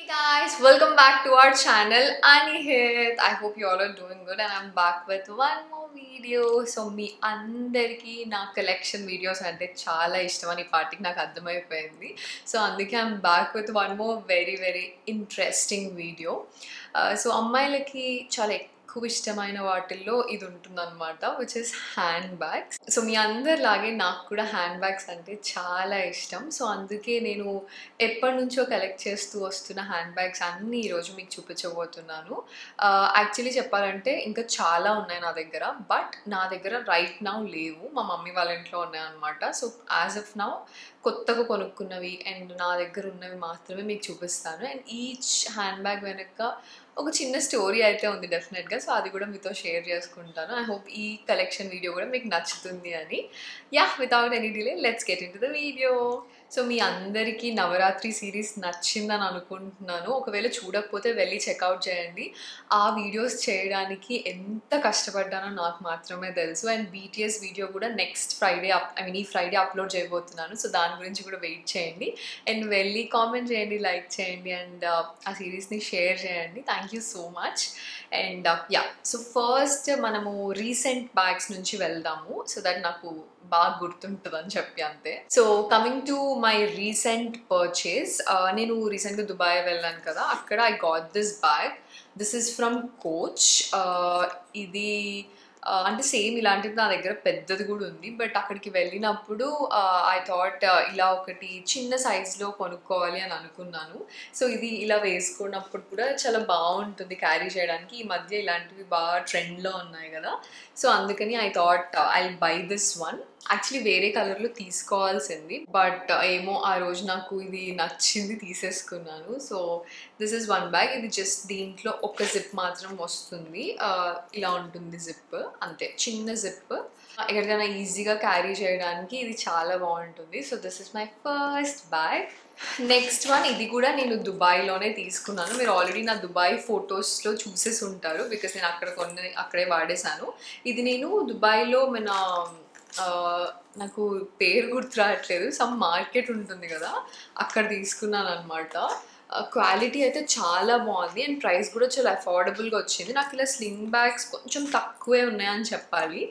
Guys, welcome back to our channel. Ani here. I hope you all are doing good and I'm back with one more video. So మీ అందరికీ నా collection videos అంటే చాలా ఇష్టం అని పార్టీకి నాకు అర్థమైపోయింది. సో అందుకే I'm back with one more very interesting video. So అమ్మాయిలకి చాలా ఎక్కువ ఇష్టమైన వాటిల్లో ఇది ఉంటుందన్నమాట, which is hand bags. So మీ అందరిలాగే నాకు కూడా హ్యాండ్ బ్యాగ్స్ అంటే చాలా ఇష్టం. సో అందుకే నేను ఎప్పటి నుంచో కలెక్ట్ చేస్తూ వస్తున్న హ్యాండ్ బ్యాగ్స్ అన్నీ ఈరోజు మీకు చూపించబోతున్నాను. యాక్చువల్లీ చెప్పాలంటే ఇంకా చాలా ఉన్నాయి నా దగ్గర, బట్ నా దగ్గర రైట్ నౌ లేవు, మా మమ్మీ వాళ్ళ ఇంట్లో ఉన్నాయన్నమాట. సో యాజ్ ఆఫ్ నౌ కొత్తగా కొనుక్కున్నవి అండ్ నా దగ్గర ఉన్నవి మాత్రమే మీకు చూపిస్తాను. అండ్ ఈచ్ హ్యాండ్ బ్యాగ్ వెనక ఒక చిన్న స్టోరీ అయితే ఉంది డెఫినెట్గా. సో అది కూడా మీతో షేర్ చేసుకుంటాను. ఐ హోప్ ఈ కలెక్షన్ వీడియో కూడా మీకు నచ్చుతుంది అని. Without any delay let's get into the video. So మీ అందరికీ నవరాత్రి సిరీస్ నచ్చిందని అనుకుంటున్నాను. ఒకవేళ చూడకపోతే వెళ్ళి చెక్అవుట్ చేయండి. ఆ వీడియోస్ చేయడానికి ఎంత కష్టపడ్డానో నాకు మాత్రమే తెలుసు. అండ్ BTS వీడియో కూడా నెక్స్ట్ ఫ్రైడే ఈ ఫ్రైడే అప్లోడ్ చేయబోతున్నాను. సో దాని గురించి కూడా వెయిట్ చేయండి అండ్ వెళ్ళి కామెంట్ చేయండి, లైక్ చేయండి అండ్ ఆ సిరీస్ని షేర్ చేయండి. Thank you so much. And so first మనము రీసెంట్ బ్యాగ్స్ నుంచి వెళ్దాము, సో దట్ నాకు బాగా గుర్తుంటుందని చెప్పి అంతే. So coming to my recent purchase, నేను రీసెంట్గా దుబాయ్ వెళ్ళాను కదా, అక్కడ I got this bag. This is from coach. ఇది అంటే సేమ్ ఇలాంటిది నా దగ్గర పెద్దది కూడా ఉంది, బట్ అక్కడికి వెళ్ళినప్పుడు ఐ థాట్ ఇలా ఒకటి చిన్న సైజ్లో కొనుక్కోవాలి అని అనుకున్నాను. సో ఇది ఇలా వేసుకున్నప్పుడు కూడా చాలా బాగుంటుంది క్యారీ చేయడానికి. ఈ మధ్య ఇలాంటివి బాగా ట్రెండ్లో ఉన్నాయి కదా, సో అందుకని I thought I by this one. Actually వేరే కలర్లో తీసుకోవాల్సింది, బట్ ఏమో ఆ రోజు నాకు ఇది నచ్చింది, తీసేసుకున్నాను. So this is one bag. ఇది జస్ట్ దీంట్లో ఒక జిప్ మాత్రం వస్తుంది, ఇలా ఉంటుంది జిప్, అంతే చిన్న జిప్. ఎక్కడికైనా ఈజీగా క్యారీ చేయడానికి ఇది చాలా బాగుంటుంది. So this is my first bag. Next one, ఇది కూడా నేను దుబాయ్లోనే తీసుకున్నాను. మీరు ఆల్రెడీ నా దుబాయ్ ఫొటోస్లో చూసేసి ఉంటారు, బికాస్ నేను అక్కడే వాడేశాను. ఇది నేను దుబాయ్లో నాకు పేరు గుర్తు రావట్లేదు, సమ్ మార్కెట్ ఉంటుంది కదా, అక్కడ తీసుకున్నాను అనమాట. క్వాలిటీ అయితే చాలా బాగుంది అండ్ ప్రైస్ కూడా చాలా అఫోర్డబుల్గా వచ్చింది. నాకు ఇలా స్లింగ్ బ్యాగ్స్ కొంచెం తక్కువే ఉన్నాయని చెప్పాలి.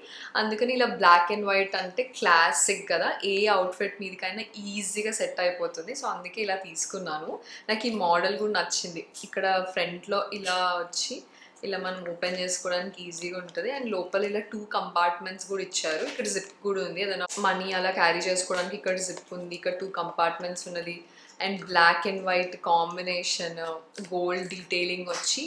అందుకని ఇలా బ్లాక్ అండ్ వైట్ అంటే క్లాసిక్ కదా, ఏ అవుట్ఫిట్ మీదకైనా ఈజీగా సెట్ అయిపోతుంది. సో అందుకే ఇలా తీసుకున్నాను. నాకు ఈ మోడల్ కూడా నచ్చింది. ఇక్కడ ఫ్రంట్లో ఇలా వచ్చి ఇలా మనం ఓపెన్ చేసుకోవడానికి ఈజీగా ఉంటుంది అండ్ లోపల ఇలా 2 కంపార్ట్మెంట్స్ కూడా ఇచ్చారు. ఇక్కడ జిప్ కూడా ఉంది, ఏదైనా మనీ అలా క్యారీ చేసుకోవడానికి ఇక్కడ జిప్ ఉంది, ఇక్కడ 2 కంపార్ట్మెంట్స్ ఉన్నది and black and white combination, gold detailing వచ్చి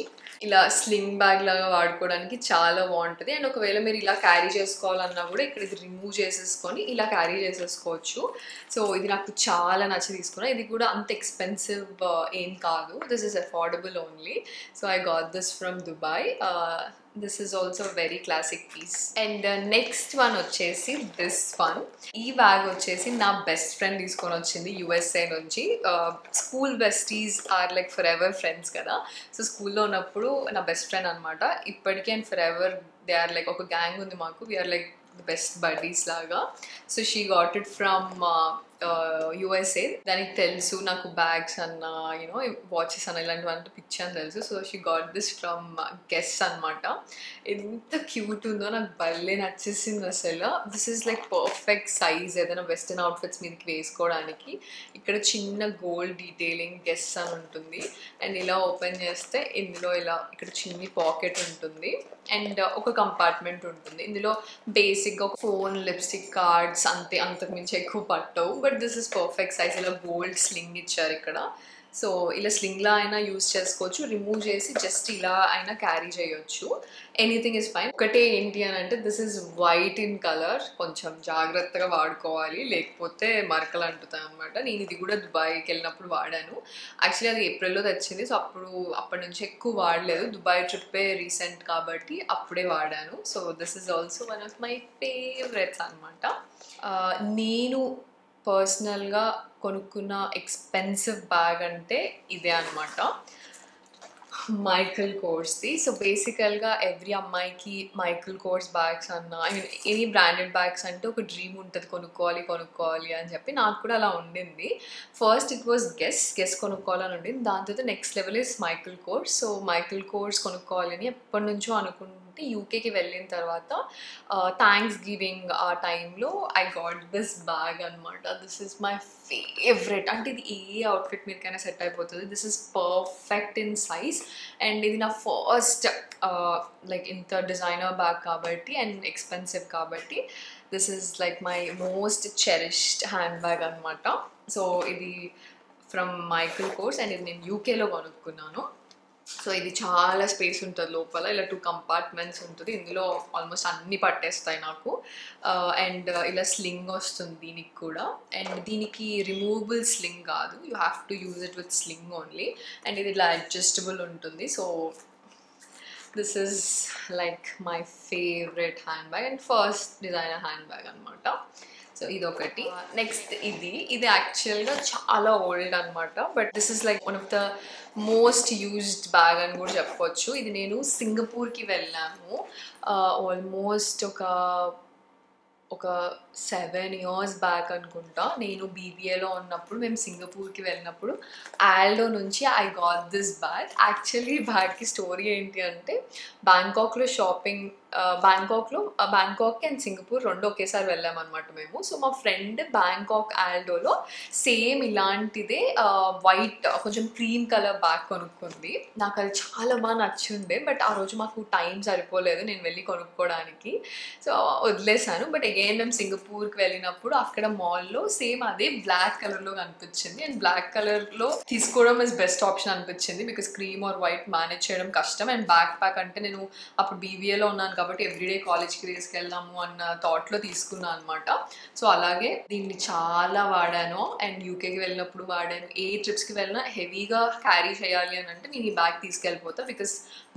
ఇలా స్లింగ్ బ్యాగ్ లాగా వాడుకోవడానికి చాలా బాగుంటుంది. అండ్ ఒకవేళ మీరు ఇలా క్యారీ చేసుకోవాలన్నా కూడా ఇక్కడ ఇది రిమూవ్ చేసేసుకొని ఇలా క్యారీ చేసేసుకోవచ్చు. సో ఇది నాకు చాలా నచ్చి తీసుకున్నాను. ఇది కూడా అంత ఎక్స్పెన్సివ్ ఏం కాదు, this is affordable only. So I got this from Dubai. This is also very classic piece. And next one వచ్చేసి దిస్ వన్. ఈ బ్యాగ్ వచ్చేసి నా బెస్ట్ ఫ్రెండ్ తీసుకొని వచ్చింది USA నుంచి. School besties are like forever friends కదా, so స్కూల్లో ఉన్నప్పుడు నా బెస్ట్ ఫ్రెండ్ అనమాట. ఇప్పటికీ and forever they are like ఒక గ్యాంగ్ ఉంది మాకు, we are like the best buddies లాగా. So she got it from USA. దానికి తెలుసు నాకు బ్యాగ్స్ అన్న వాచెస్ అన్న ఇలాంటివంతా పిచ్చి అని తెలుసు. So she got this from guess అనమాట. ఎంత క్యూట్ ఉందో, నాకు భలే నచ్చేసింది అసలు. This is like perfect size ఏదైనా వెస్టర్న్ అవుట్ఫిట్స్ మీదకి వేసుకోవడానికి. ఇక్కడ చిన్న గోల్డ్ డీటెయిలింగ్ గెస్ అని ఉంటుంది అండ్ ఇలా ఓపెన్ చేస్తే ఇందులో ఇలా ఇక్కడ చిన్ని పాకెట్ ఉంటుంది అండ్ ఒక కంపార్ట్మెంట్ ఉంటుంది. ఇందులో బేసిక్గా ఒక ఫోన్, లిప్స్టిక్, కార్డ్స్ అంతే, అంతకు మించి ఎక్కువ పట్టవు. But this is perfect size. ఇలా గోల్డ్ స్లింగ్ ఇచ్చారు ఇక్కడ. సో ఇలా స్లింగ్లా అయినా యూజ్ చేసుకోవచ్చు, రిమూవ్ చేసి జస్ట్ ఇలా అయినా క్యారీ చేయొచ్చు. Anything is fine. ఒకటే ఏంటి అని అంటే this is white in colour, కొంచెం జాగ్రత్తగా వాడుకోవాలి లేకపోతే మరకలు అంటుతాయి అనమాట. నేను ఇది కూడా దుబాయ్కి వెళ్ళినప్పుడు వాడాను. యాక్చువల్లీ అది ఏప్రిల్లో తెచ్చింది, సో అప్పటి నుంచి ఎక్కువ వాడలేదు. దుబాయ్ ట్రిప్పే రీసెంట్ కాబట్టి అప్పుడే వాడాను. So this is also one of my favourites అనమాట. నేను పర్సనల్గా కొనుక్కున్న ఎక్స్పెన్సివ్ బ్యాగ్ అంటే ఇదే అనమాట. మైకల్ కోర్స్ది. సో బేసికల్గా ఎవ్రీ అమ్మాయికి మైకల్ కోర్స్ బ్యాగ్స్ అన్న I mean any branded bags అంటే ఒక డ్రీమ్ ఉంటుంది, కొనుక్కోవాలి అని చెప్పి. నాకు కూడా అలా ఉండింది. ఫస్ట్ ఇట్ వాస్ గెస్ కొనుక్కోవాలని ఉండింది. దాని తర్వాత next level is Michael course. So Michael course కొనుక్కోవాలని ఎప్పటి నుంచో అనుకుంటే యూకేకి వెళ్ళిన తర్వాత థ్యాంక్స్ గివింగ్ ఆ టైంలో ఐ గాట్ దిస్ బ్యాగ్ అనమాట. This is my favourite. అంటే ఇది ఏ అవుట్ఫిట్ మీకైనా సెట్ అయిపోతుంది. This is perfect in size and ఇది నా ఫస్ట్ లైక్ ఇంత డిజైనర్ బ్యాగ్ కాబట్టి అండ్ ఎక్స్పెన్సివ్ కాబట్టి this is like my most cherished hand bag అనమాట. సో ఇది ఫ్రమ్ మైకల్ కోర్స్ అండ్ ఇది నేను యూకేలో కొనుక్కున్నాను. సో ఇది చాలా స్పేస్ ఉంటుంది లోపల, ఇలా 2 కంపార్ట్మెంట్స్ ఉంటుంది. ఇందులో ఆల్మోస్ట్ అన్నీ పట్టేస్తాయి నాకు. అండ్ ఇలా స్లింగ్ వస్తుంది దీనికి కూడా. అండ్ దీనికి రిమూవబుల్ స్లింగ్ కాదు, you have to use it with sling only. And ఇది ఇలా అడ్జస్టబుల్ ఉంటుంది. So this is like my favourite hand bag and first designer hand bag అనమాట. సో ఇదొకటి. నెక్స్ట్ ఇది యాక్చువల్గా చాలా ఓల్డ్ అనమాట. But this is like one of the most used bag అని కూడా చెప్పవచ్చు. ఇది నేను సింగపూర్కి వెళ్ళాము ఆల్మోస్ట్ ఒక 7 years బ్యాక్ అనుకుంటా. నేను బీబీఏలో ఉన్నప్పుడు మేము సింగపూర్కి వెళ్ళినప్పుడు ఆల్డో నుంచి I got this bag. Actually ఈ బ్యాగ్కి స్టోరీ ఏంటి అంటే బ్యాంకాక్లో షాపింగ్, బ్యాంకాక్ అండ్ సింగపూర్ రెండు ఒకేసారి వెళ్ళామన్నమాట మేము. సో మా ఫ్రెండ్ బ్యాంకాక్ ఆల్డోలో సేమ్ ఇలాంటిదే వైట్ కొంచెం క్రీమ్ కలర్ బ్యాగ్ కొనుక్కుంది. నాకు అది చాలా బాగా నచ్చుండే. బట్ ఆ రోజు మాకు టైం సరిపోలేదు నేను వెళ్ళి కొనుక్కోవడానికి. సో వదిలేసాను. బట్ అగైన్ మేము సింగపూర్కి వెళ్ళినప్పుడు అక్కడ మాల్లో సేమ్ అదే బ్లాక్ కలర్లో కనిపించింది. అండ్ బ్లాక్ కలర్లో తీసుకోవడం ఇస్ బెస్ట్ ఆప్షన్ అనిపించింది. Because cream or white manage చేయడం కష్టం. అండ్ బ్యాక్ ప్యాక్ అంటే నేను అప్పుడు బీబీఏలో ఉన్నాను కాబట్టి ఎవ్రీడే కాలేజ్కి తీసుకెళ్దాము అన్న థాట్లో తీసుకున్నాను అనమాట. సో అలాగే దీన్ని చాలా వాడాను. అండ్ యూకేకి వెళ్ళినప్పుడు వాడాను. ఏ ట్రిప్స్కి వెళ్ళినా హెవీగా క్యారీ చేయాలి అని అంటే నేను ఈ బ్యాగ్ తీసుకెళ్ళిపోతా. బికాస్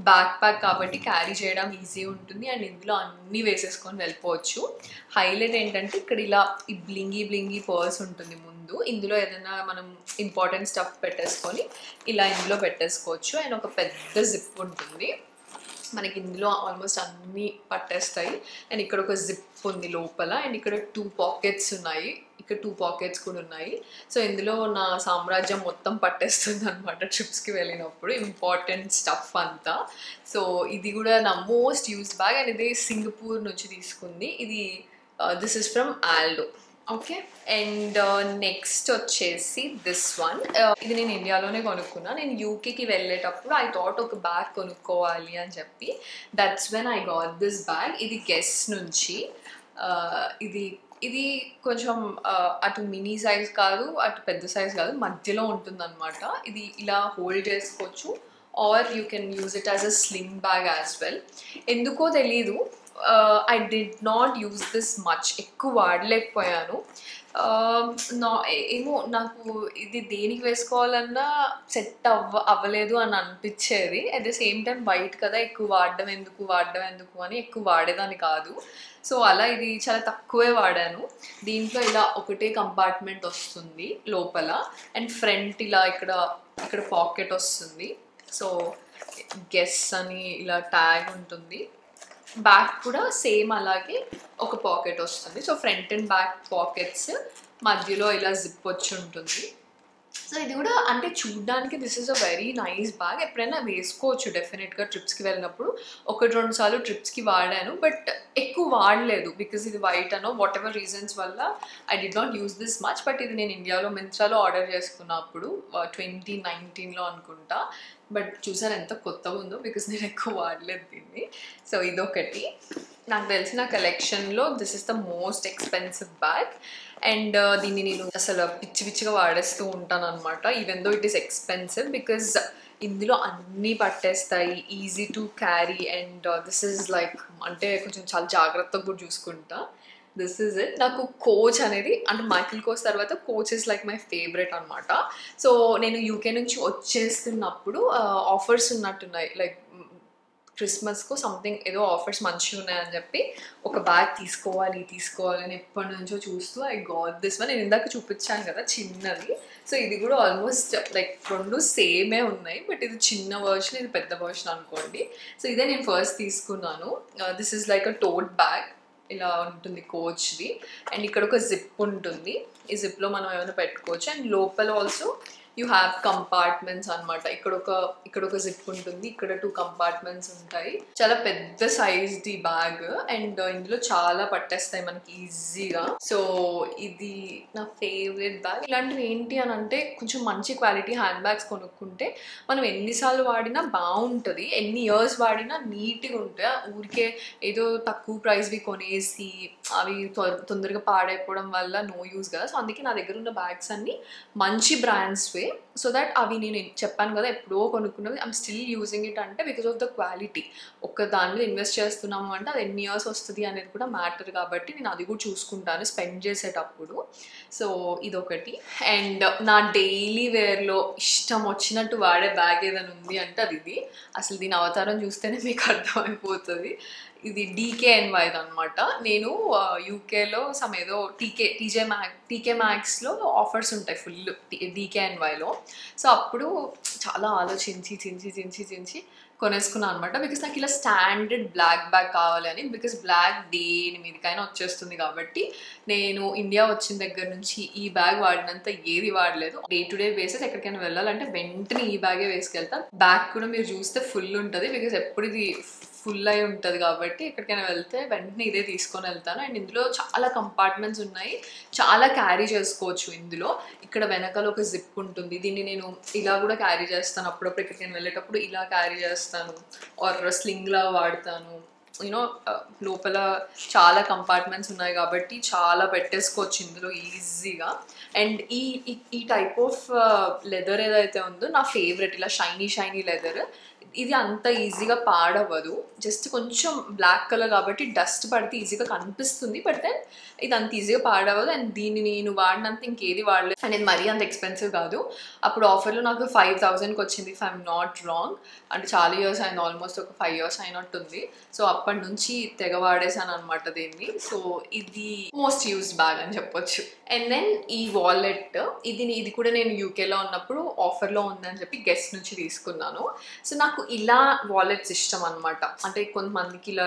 బ్యాక్ ప్యాక్ కాబట్టి క్యారీ చేయడం ఈజీ ఉంటుంది. అండ్ ఇందులో అన్నీ వేసేసుకొని వెళ్ళిపోవచ్చు. హైలైట్ ఏంటంటే ఇక్కడ ఇలా ఈ బ్లింగీ పర్స్ ఉంటుంది ముందు. ఇందులో ఏదైనా మనం ఇంపార్టెంట్ స్టఫ్ పెట్టేసుకొని ఇలా ఇందులో పెట్టేసుకోవచ్చు. అండ్ ఒక పెద్ద జిప్ ఉంటుంది మనకి. ఇందులో ఆల్మోస్ట్ అన్నీ పట్టేస్తాయి. అండ్ ఇక్కడ ఒక జిప్ ఉంది లోపల. అండ్ ఇక్కడ 2 pockets ఉన్నాయి. ఇక్కడ 2 pockets కూడా ఉన్నాయి. సో ఇందులో నా సామ్రాజ్యం మొత్తం పట్టేస్తుంది అనమాట ట్రిప్స్కి వెళ్ళినప్పుడు, ఇంపార్టెంట్ స్టఫ్ అంతా. సో ఇది కూడా నా మోస్ట్ యూస్డ్ బ్యాగ్. అండ్ ఇది సింగపూర్ నుంచి తీసుకుంది. ఇది this is from aldo. Okay. And next వచ్చేసి దిస్ వన్. ఇది నేను ఇండియాలోనే కొనుక్కున్నా. నేను యూకేకి వెళ్ళేటప్పుడు ఐ థాట్ ఒక బ్యాగ్ కొనుక్కోవాలి అని చెప్పి that's when I got this bag. ఇది గెస్ నుంచి. ఇది కొంచెం అటు మినీ సైజ్ కాదు అటు పెద్ద సైజ్ కాదు, మధ్యలో ఉంటుందన్నమాట. ఇది ఇలా హోల్డ్ చేసుకోవచ్చు are you can use it as a sling bag as well. ఎందుకో తెలీదు, I did not use this much, ఎక్కువ వాడలేకపోయాను. ఏమో నాకు ఇది దేనికి వేసుకోవాలన్నా సెట్ అవ్వలేదు అని అనిపించేది. At the same time white కదా, ఎక్కువ వాడడం ఎందుకు అని ఎక్కువ వాడేదాన్ని కాదు. సో అలా ఇది చాలా తక్కువే వాడాను. దీంట్లో ఇలా ఒకటే కంపార్ట్మెంట్ వస్తుంది లోపల. అండ్ ఫ్రంట్ ఇలా ఇక్కడ పాకెట్ వస్తుంది. సో గెస్ అని ఇలా ట్యాగ్ ఉంటుంది. బ్యాక్ కూడా సేమ్ అలాగే ఒక పాకెట్ వస్తుంది. So front and back pockets, మధ్యలో ఇలా జిప్ వచ్చి ఉంటుంది. సో ఇది కూడా అంటే చూడ్డానికి this is a very nice bag. ఎప్పుడైనా వేసుకోవచ్చు డెఫినెట్గా ట్రిప్స్కి వెళ్ళినప్పుడు. 1-2 సార్లు ట్రిప్స్కి వాడాను బట్ ఎక్కువ వాడలేదు. బికాజ్ ఇది వైట్ అనో వాట్ ఎవర్ రీజన్స్ వల్ల I did not use this much. But ఇది నేను ఇండియాలో మింత్రాలో ఆర్డర్ చేసుకున్నప్పుడు 2019లో అనుకుంటా. బట్ చూసాను ఎంత కొత్తగా ఉందో, బికాజ్ నేను ఎక్కువ వాడలేదు దీన్ని. సో ఇదొకటి నాకు తెలిసిన కలెక్షన్లో this is the most expensive bag. And దీన్ని నేను అసలు పిచ్చిగా వాడేస్తూ ఉంటాను అనమాట, even though it is expensive. Because ఇందులో అన్నీ పట్టేస్తాయి, easy to carry. And this is like అంటే కొంచెం చాలా జాగ్రత్తగా కూడా చూసుకుంటా. This is it. నాకు కోచ్ అనేది అంటే మైకిల్ కోచ్ తర్వాత coach is like my favourite అనమాట. సో నేను యూకే నుంచి వచ్చేస్తున్నప్పుడు ఆఫర్స్ ఉన్నట్టున్నాయి, లైక్ క్రిస్మస్కు సంథింగ్ ఏదో ఆఫర్స్ మంచిగా ఉన్నాయని చెప్పి ఒక బ్యాగ్ తీసుకోవాలి అని ఎప్పటి నుంచో చూస్తూ ఐ గాట్ దిస్ వన్. నేను ఇందాక చూపించాను కదా చిన్నది. సో ఇది కూడా ఆల్మోస్ట్ లైక్ రెండు సేమే ఉన్నాయి, బట్ ఇది చిన్న వర్షన్, ఇది పెద్ద వర్షన్ అనుకోండి. సో ఇదే నేను ఫస్ట్ తీసుకున్నాను. This is like a tote bag. ఇలా ఉంటుంది కోచ్ది, అండ్ ఇక్కడ ఒక జిప్ ఉంటుంది. ఈ జిప్లో మనం ఏమైనా పెట్టుకోవచ్చు. అండ్ లోపల ఆల్సో యూ హ్యావ్ కంపార్ట్మెంట్స్ అనమాట. ఇక్కడ ఒక జిప్ ఉంటుంది, ఇక్కడ 2 కంపార్ట్మెంట్స్ ఉంటాయి. చాలా పెద్ద సైజ్ది బ్యాగ్, అండ్ ఇందులో చాలా పట్టేస్తాయి మనకి ఈజీగా. సో ఇది నా ఫేవరెట్ బ్యాగ్. ఇలాంటివి ఏంటి అని అంటే కొంచెం మంచి క్వాలిటీ హ్యాండ్ బ్యాగ్స్ కొనుక్కుంటే మనం ఎన్నిసార్లు వాడినా బాగుంటుంది, ఎన్ని ఇయర్స్ వాడినా నీట్గా ఉంటాయి. ఊరికే ఏదో తక్కువ ప్రైస్వి కొనేసి అవి తొందరగా పాడైపోవడం వల్ల నో యూస్ కదా. సో అందుకే నా దగ్గర ఉన్న బ్యాగ్స్ అన్ని మంచి బ్రాండ్స్వే, సో దట్ అవి నేను చెప్పాను కదా ఎప్పుడో కొనుక్కున్నది ఐమ్ స్టిల్ యూజింగ్ ఇట్. అంటే బికాస్ ఆఫ్ ద క్వాలిటీ. ఒక దాని మీద ఇన్వెస్ట్ చేస్తున్నాము అంటే అది ఎన్ని ఇయర్స్ వస్తుంది అనేది కూడా మ్యాటర్ కాబట్టి నేను అది కూడా చూసుకుంటాను స్పెండ్ చేసేటప్పుడు. సో ఇదొకటి. అండ్ నా డైలీ వేర్లో ఇష్టం వచ్చినట్టు వాడే బ్యాగ్ ఏదైనా ఉంది అంటే అది ఇది. అసలు దీని అవతారం చూస్తేనే మీకు అర్థమైపోతుంది. ఇది DKNY అనమాట. నేను యూకేలో ఏదో టీకే మ్యాక్స్లో ఆఫర్స్ ఉంటాయి ఫుల్ DKNYలో. సో అప్పుడు చాలా ఆలోచించి కొనేసుకున్నాను అనమాట. బికాస్ నాకు ఇలా స్టాండర్డ్ బ్లాక్ బ్యాగ్ కావాలి అని. బికాస్ బ్లాక్ దేని మీదకైనా వచ్చేస్తుంది కాబట్టి నేను ఇండియా వచ్చిన దగ్గర నుంచి ఈ బ్యాగ్ వాడినంత ఏది వాడలేదు. డే టు డే బేసిస్ ఎక్కడికైనా వెళ్ళాలంటే వెంటనే ఈ బ్యాగే వేసుకెళ్తాను. బ్యాగ్ కూడా మీరు చూస్తే ఫుల్ ఉంటుంది, బికాస్ ఎప్పుడు ఇది ఫుల్ అయి ఉంటుంది కాబట్టి ఎక్కడికైనా వెళ్తే వెంటనే ఇదే తీసుకొని వెళ్తాను. అండ్ ఇందులో చాలా కంపార్ట్మెంట్స్ ఉన్నాయి, చాలా క్యారీ చేసుకోవచ్చు. ఇందులో ఇక్కడ వెనకాల ఒక జిప్ ఉంటుంది, దీన్ని నేను ఇలా కూడా క్యారీ చేస్తాను. అప్పుడప్పుడు ఎక్కడికైనా వెళ్ళేటప్పుడు ఇలా క్యారీ చేస్తాను, ఆర్ స్లింగ్లా వాడతాను. యూనో లోపల చాలా కంపార్ట్మెంట్స్ ఉన్నాయి కాబట్టి చాలా పెట్టేసుకోవచ్చు ఇందులో ఈజీగా. అండ్ ఈ టైప్ ఆఫ్ లెదర్ ఏదైతే ఉందో నా ఫేవరెట్. ఇలా షైనీ లెదర్. ఇది అంత ఈజీగా పాడవ్వదు, జస్ట్ కొంచెం బ్లాక్ కలర్ కాబట్టి డస్ట్ పడితే ఈజీగా కనిపిస్తుంది, బట్ దెన్ ఇది అంత ఈజీగా పాడవ్వదు. అండ్ దీన్ని నేను వాడినంత ఇంకేది వాడలేదు. అండ్ ఇది మరీ అంత ఎక్స్పెన్సివ్ కాదు. అప్పుడు ఆఫర్లో నాకు 5000కి వచ్చింది ఇఫ్ ఐఎమ్ నాట్ రాంగ్. అంటే చాలా ఇయర్స్ అయింది, ఆల్మోస్ట్ ఒక 5 years అయినట్టుంది. సో అప్పటి నుంచి తెగ వాడేసాను అనమాట దీన్ని. సో ఇది మోస్ట్ యూస్డ్ బ్యాగ్ అని చెప్పొచ్చు. అండ్ దెన్ ఈ వాలెట్, ఇది కూడా నేను యూకేలో ఉన్నప్పుడు ఆఫర్లో ఉందని చెప్పి గెస్ట్ నుంచి తీసుకున్నాను. సో నాకు ఇలా వాలెట్స్ ఇష్టం అనమాట. అంటే కొంతమందికి ఇలా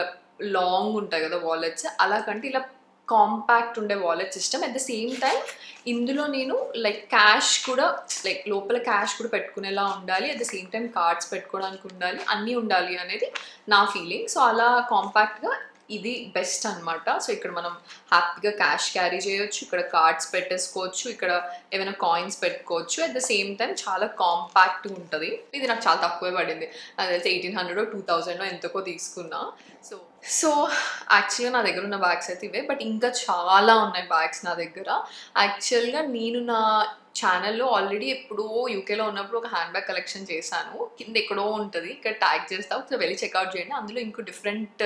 లాంగ్ ఉంటాయి కదా వాలెట్స్, అలాగంటే ఇలా కాంపాక్ట్ ఉండే వాలెట్స్ ఇష్టం. అట్ ద సేమ్ టైం ఇందులో నేను లైక్ క్యాష్ కూడా, లైక్ లోపల క్యాష్ కూడా పెట్టుకునేలా ఉండాలి, at the same time cards పెట్టుకోవడానికి ఉండాలి, అన్నీ ఉండాలి అనేది నా ఫీలింగ్. సో అలా కాంపాక్ట్గా ఇది బెస్ట్ అనమాట. సో ఇక్కడ మనం హ్యాపీగా క్యాష్ క్యారీ చేయొచ్చు, ఇక్కడ కార్డ్స్ పెట్టేసుకోవచ్చు, ఇక్కడ ఏమైనా కాయిన్స్ పెట్టుకోవచ్చు. అట్ ద సేమ్ టైం చాలా కాంపాక్ట్గా ఉంటుంది. ఇది నాకు చాలా తక్కువే పడింది, అదైతే 1800 2000 ఎంతకో తీసుకున్నా. సో యాక్చువల్గా నా దగ్గర ఉన్న బ్యాగ్స్ అయితే ఇవే, బట్ ఇంకా చాలా ఉన్నాయి బ్యాగ్స్ నా దగ్గర. యాక్చువల్గా నేను నా ఛానల్లో ఆల్రెడీ ఎప్పుడో యూకేలో ఉన్నప్పుడు ఒక హ్యాండ్ బ్యాగ్ కలెక్షన్ చేశాను. కింద ఎక్కడో ఉంటుంది, ఇక్కడ ట్యాగ్ చేస్తా, ఒకసారి వెళ్ళి చెక్అవుట్ చేయండి. అందులో ఇంకో డిఫరెంట్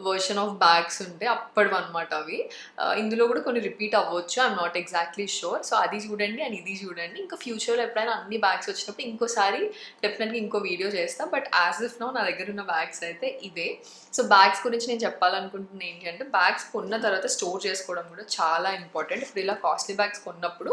వర్షన్ ఆఫ్ బ్యాగ్స్ ఉంటాయి అప్పటివి అనమాట అవి. ఇందులో కూడా కొన్ని రిపీట్ అవ్వచ్చు, I'm not exactly sure. So అది చూడండి అండ్ ఇది చూడండి. ఇంకా ఫ్యూచర్లో ఎప్పుడైనా అన్ని బ్యాగ్స్ వచ్చినప్పుడు ఇంకోసారి డెఫినెట్గా ఇంకో వీడియో చేస్తాను. బట్ యాజ్ ఇఫ్ నౌ నా దగ్గర ఉన్న బ్యాగ్స్ అయితే ఇవే. సో బ్యాగ్స్ గురించి నేను చెప్పాలనుకుంటున్నాను ఏంటి అంటే, బ్యాగ్స్ కొన్న తర్వాత స్టోర్ చేసుకోవడం కూడా చాలా ఇంపార్టెంట్. ఇప్పుడు ఇలా కాస్ట్లీ బ్యాగ్స్ కొన్నప్పుడు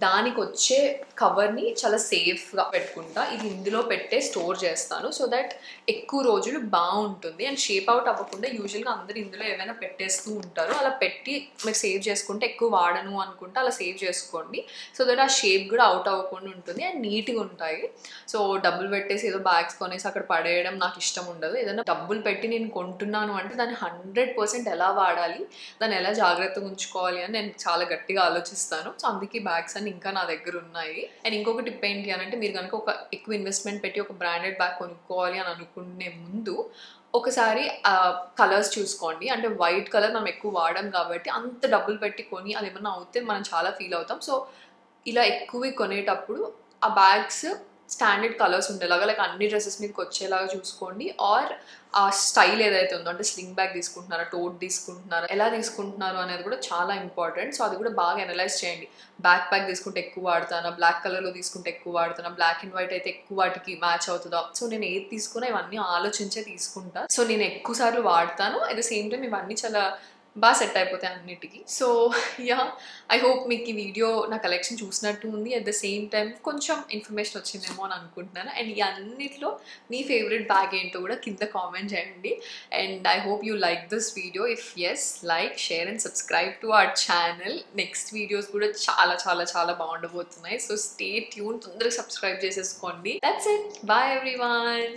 దానికి వచ్చే కవర్ని చాలా సేఫ్గా పెట్టుకుంటా. ఇది ఇందులో పెట్టే స్టోర్ చేస్తాను, సో దట్ ఎక్కువ రోజులు బాగుంటుంది. అండ్ షేప్ అవుట్ అవ్వకుండా యూజువల్గా అందరు ఇందులో ఏమైనా పెట్టేస్తూ ఉంటారు. అలా పెట్టి మీరు సేవ్ చేసుకుంటే, ఎక్కువ వాడను అనుకుంటే అలా సేవ్ చేసుకోండి, సో దట్ ఆ షేప్ కూడా అవుట్ అవ్వకుండా ఉంటుంది అండ్ నీట్గా ఉంటాయి. సో డబ్బులు పెట్టేసి ఏదో బ్యాగ్స్ కొనేసి అక్కడ పడేయడం నాకు ఇష్టం ఉండదు. ఏదైనా డబ్బులు పెట్టి నేను కొంటున్నాను అంటే దాన్ని 100% ఎలా వాడాలి, దాన్ని ఎలా జాగ్రత్తగా ఉంచుకోవాలి అని నేను చాలా గట్టిగా ఆలోచిస్తాను. సో అందుకే బ్యాగ్స్ అని ఇంకా నా దగ్గర ఉన్నాయి. అండ్ ఇంకొక టిప్ ఏంటి అని అంటే, మీరు కనుక ఒక ఎక్కువ ఇన్వెస్ట్మెంట్ పెట్టి ఒక బ్రాండెడ్ బ్యాగ్ కొనుక్కోవాలి అని అనుకునే ముందు ఒకసారి కలర్స్ చూసుకోండి. అంటే వైట్ కలర్ మనం ఎక్కువ వాడడం కాబట్టి అంత డబ్బులు పెట్టి కొని అది ఏమన్నా అవుతే మనం చాలా ఫీల్ అవుతాం. సో ఇలా ఎక్కువ కొనేటప్పుడు ఆ బ్యాగ్స్ స్టాండర్డ్ కలర్స్ ఉండేలాగా లైక్ అన్ని డ్రెస్సెస్ మీదకి వచ్చేలాగా చూసుకోండి. ఆర్ ఆ స్టైల్ ఏదైతే ఉందో అంటే స్లింగ్ బ్యాగ్ తీసుకుంటున్నారా, టోట్ తీసుకుంటున్నారా, ఎలా తీసుకుంటున్నారు అనేది కూడా చాలా ఇంపార్టెంట్. సో అది కూడా బాగా అనలైజ్ చేయండి. బ్యాక్ ప్యాక్ తీసుకుంటే ఎక్కువ వాడతానా, బ్లాక్ కలర్లో తీసుకుంటే ఎక్కువ వాడతానా, బ్లాక్ అండ్ వైట్ అయితే ఎక్కువ వాటికి మ్యాచ్ అవుతుందా. సో నేను ఏది తీసుకున్నా ఇవన్నీ ఆలోచించే తీసుకుంటా. సో నేను ఎక్కువ సార్లు వాడతాను. అట్ ద సేమ్ టైం ఇవన్నీ చాలా బాగా సెట్ అయిపోతాయి అన్నిటికీ. సో యా, ఐ హోప్ మీకు ఈ వీడియో నా కలెక్షన్ చూసినట్టు ఉంది. అట్ ద సేమ్ టైం కొంచెం ఇన్ఫర్మేషన్ వచ్చిందేమో అని అనుకుంటున్నాను. అండ్ ఈ అన్నిట్లో మీ ఫేవరెట్ బ్యాగ్ ఏంటో కూడా కింద కామెంట్ చేయండి. And I hope you like this video. If yes, like, share and subscribe to our channel. Next videos కూడా చాలా చాలా చాలా బాగుండబోతున్నాయి. సో స్టే ట్యూన్, తొందరగా సబ్స్క్రైబ్ చేసేసుకోండి. That's it, bye everyone.